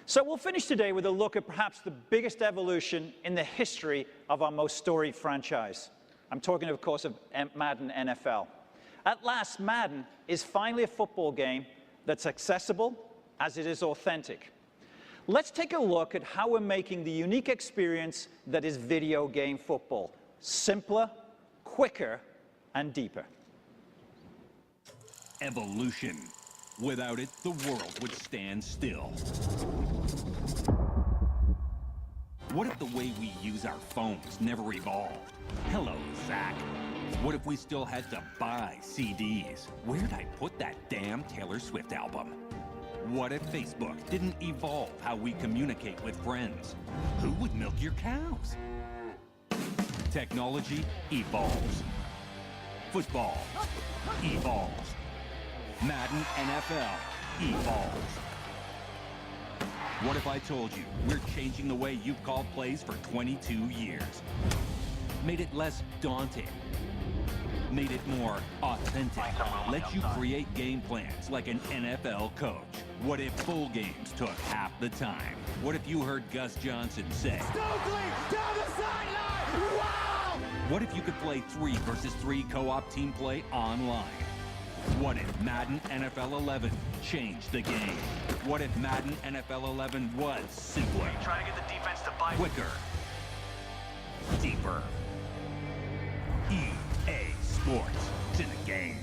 So we'll finish today with a look at perhaps the biggest evolution in the history of our most storied franchise. I'm talking, of course, of Madden NFL. At last, Madden is finally a football game that's accessible as it is authentic. Let's take a look at how we're making the unique experience that is video game football simpler, quicker, and deeper. Evolution. Without it, the world would stand still. What if the way we use our phones never evolved? Hello, Zach. What if we still had to buy CDs? Where'd I put that damn Taylor Swift album? What if Facebook didn't evolve how we communicate with friends? Who would milk your cows? Technology evolves. Football evolves. Madden NFL evolves. What if I told you we're changing the way you've called plays for 22 years? Made it less daunting. Made it more authentic. Let you create game plans like an NFL coach. What if full games took half the time? What if you heard Gus Johnson say, "Stokely, down the sideline! Wow!" What if you could play 3 versus 3 co-op team play online? What if Madden NFL 11 changed the game? What if Madden NFL 11 was simpler? Trying to get the defense to bite. Quicker. Deeper. EA Sports. It's in the game.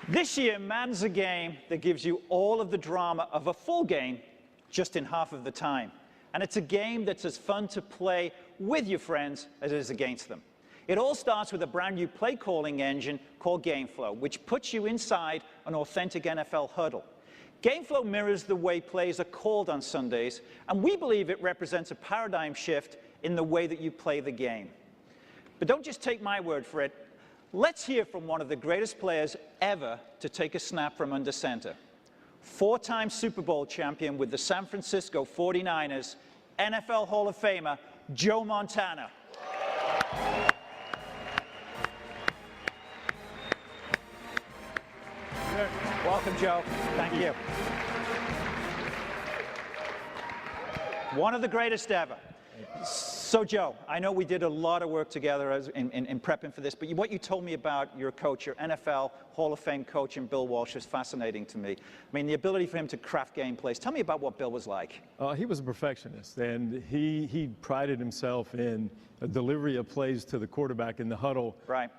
This year, Madden's a game that gives you all of the drama of a full game just in half of the time. And it's a game that's as fun to play with your friends as it is against them. It all starts with a brand new play calling engine called GameFlow, which puts you inside an authentic NFL huddle. GameFlow mirrors the way plays are called on Sundays, and we believe it represents a paradigm shift in the way that you play the game. But don't just take my word for it. Let's hear from one of the greatest players ever to take a snap from under center. 4-time Super Bowl champion with the San Francisco 49ers, NFL Hall of Famer, Joe Montana. Welcome, Joe. Thank you. One of the greatest ever. So, Joe, I know we did a lot of work together in prepping for this, but what you told me about your coach, your NFL Hall of Fame coach, and Bill Walsh, is fascinating to me. I mean, the ability for him to craft game plays. Tell me about what Bill was like. He was a perfectionist, and he prided himself in a delivery of plays to the quarterback in the huddle, right?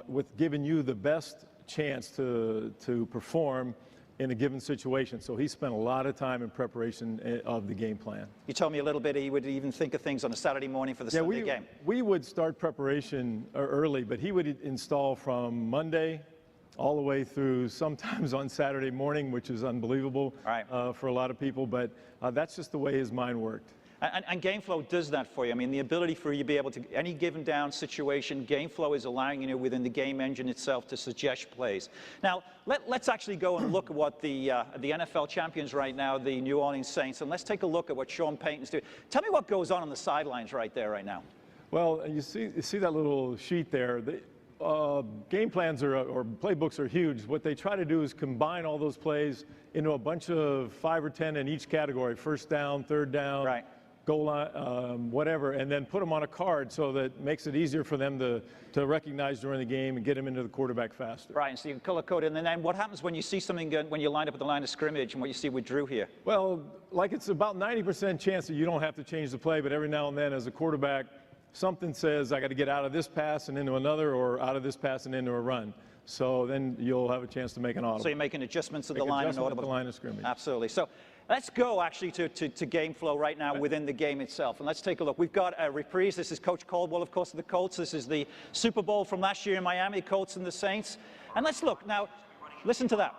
With giving you the best chance to perform in a given situation. So he spent a lot of time in preparation of the game plan. You told me a little bit he would even think of things on a Saturday morning for the Sunday game. We would start preparation early, but he would install from Monday all the way through sometimes on Saturday morning, which is unbelievable for a lot of people, but that's just the way his mind worked. And GameFlow does that for you. I mean, the ability for you to be able to, any given down situation, GameFlow is allowing you within the game engine itself to suggest plays. Now, let's actually go and look at what the NFL champions right now, the New Orleans Saints, and let's take a look at what Sean Payton's doing. Tell me what goes on the sidelines right there right now. Well, you see that little sheet there. Game plans or playbooks are huge. What they try to do is combine all those plays into a bunch of 5 or 10 in each category, first down, third down, goal line, whatever, and then put them on a card so that it makes it easier for them to recognize during the game and get them into the quarterback faster. Right, and so you can color code it. And then what happens when you see something, when you line up at the line of scrimmage and what you see with Drew here? Well, like it's about 90% chance that you don't have to change the play, but every now and then as a quarterback, something says I got to get out of this pass and into another, or out of this pass and into a run. So then you'll have a chance to make an audible. So you're making adjustments at the line and audible. At the line of scrimmage. Absolutely. So let's go actually to GameFlow right now within the game itself. And let's take a look. We've got a reprise. This is Coach Caldwell, of course, of the Colts. This is the Super Bowl from last year in Miami, Colts and the Saints. And let's look. Now, listen to that.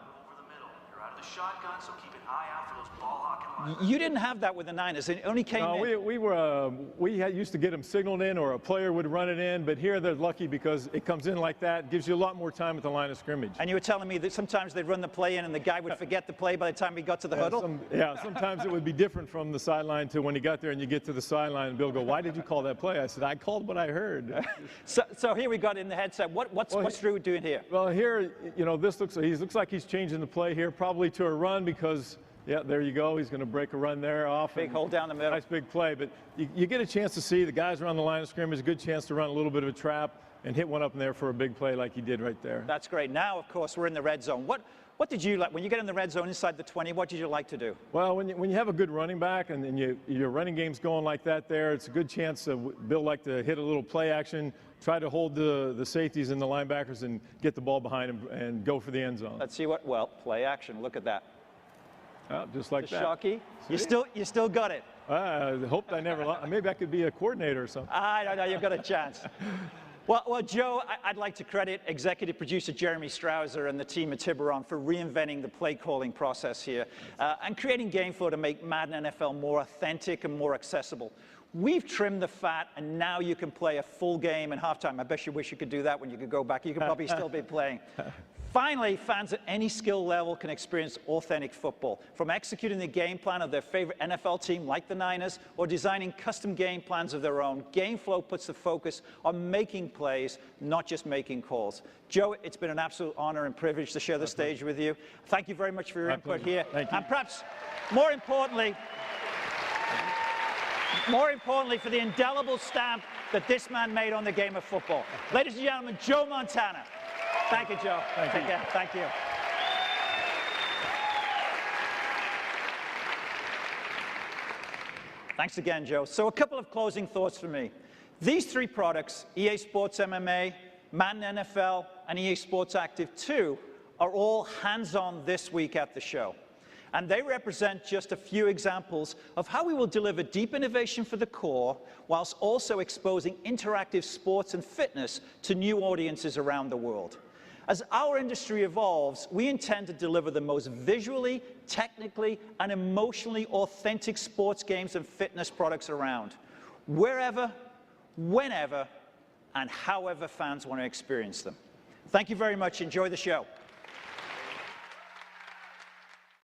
the shotgun, so keep an eye out for those ball hawking linebackers. You didn't have that with the Niners. It only came in. We used to get them signaled in, or a player would run it in, but here they're lucky because it comes in like that, gives you a lot more time at the line of scrimmage. And you were telling me that sometimes they'd run the play in and the guy would forget the play by the time he got to the huddle? Sometimes it would be different from the sideline to when he got there and you get to the sideline and Bill go, why did you call that play? I said, I called what I heard. So here we got in the headset. What's Drew doing here? Well, here, this looks like he's changing the play here, probably to a run because, yeah, there you go. He's going to break a run there off. Big hole down the middle. Nice big play. But you get a chance to see the guys around the line of scrimmage, a good chance to run a little bit of a trap and hit one up in there for a big play like he did right there. That's great. Now, of course, we're in the red zone. What did you like? When you get in the red zone inside the 20, what did you like to do? Well, when you have a good running back and your running game's going like that there, it's a good chance Bill liked to hit a little play action, try to hold the safeties and the linebackers and get the ball behind him and go for the end zone. Let's see play action. Look at that. Just like that. Shockey. You still got it. I hoped I never lost. Maybe I could be a coordinator or something. I don't know. You've got a chance. Well, Joe, I'd like to credit executive producer Jeremy Strouser and the team at Tiburon for reinventing the play calling process here and creating game flow to make Madden NFL more authentic and more accessible. We've trimmed the fat, and now you can play a full game in halftime. I bet you wish you could do that when you could go back. You could probably still be playing. Finally, fans at any skill level can experience authentic football, from executing the game plan of their favorite NFL team like the Niners or designing custom game plans of their own. GameFlow puts the focus on making plays, not just making calls. Joe, it's been an absolute honor and privilege to share the stage with you. Thank you very much for your input here. Thank you. And perhaps more importantly, for the indelible stamp that this man made on the game of football. Ladies and gentlemen, Joe Montana. Thank you, Joe. Thank you. Thank you. Thanks again, Joe. So a couple of closing thoughts for me. These three products, EA Sports MMA, Madden NFL, and EA Sports Active 2, are all hands-on this week at the show. And they represent just a few examples of how we will deliver deep innovation for the core, whilst also exposing interactive sports and fitness to new audiences around the world. As our industry evolves, we intend to deliver the most visually, technically, and emotionally authentic sports games and fitness products around, wherever, whenever, and however fans want to experience them. Thank you very much. Enjoy the show.